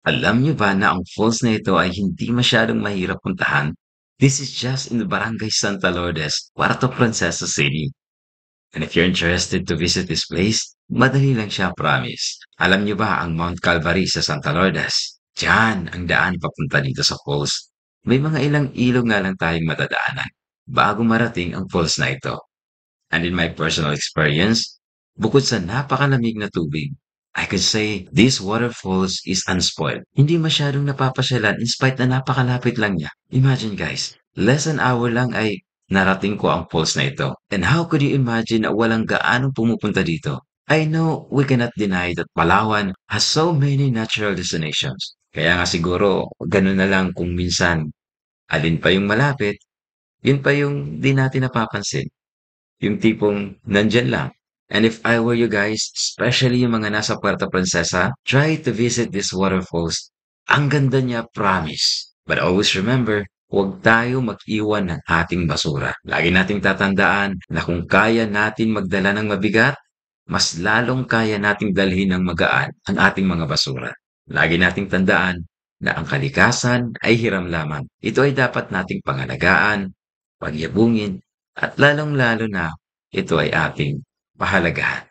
Alam niyo ba na ang falls na ito ay hindi masyadong mahirap puntahan? This is just in the Barangay Santa Lourdes, Puerto Princesa City. And if you're interested to visit this place, madali lang siya, promise. Alam niyo ba ang Mount Calvary sa Santa Lourdes? Diyan ang daan papunta dito sa falls. May mga ilang ilog nga lang tayong matadaanan bago marating ang falls na ito. And in my personal experience, bukod sa napakalamig na tubig, I could say this waterfalls is unspoiled. Hindi masyadong napapasyalan in spite na napakalapit lang niya. Imagine guys, less than hour lang ay narating ko ang falls na ito. And how could you imagine na walang gaanong pumupunta dito? I know we cannot deny that Palawan has so many natural destinations. Kaya nga siguro, ganun na lang kung minsan, alin pa yung malapit, yun pa yung di natin napapansin. Yung tipong nandiyan lang. And if I were you guys, especially yung mga nasa Puerto Princesa, try to visit these waterfalls. Ang ganda niya, promise. But always remember, huwag tayo mag-iwan ng ating basura. Lagi nating tatandaan na kung kaya natin magdala ng mabigat, mas lalong kaya nating dalhin ng magaan ang ating mga basura. Lagi nating tandaan na ang kalikasan ay hiram lamang. Ito ay dapat nating pangalagaan, pagyabungin, at lalong-lalo na ito ay ating pahalagahan.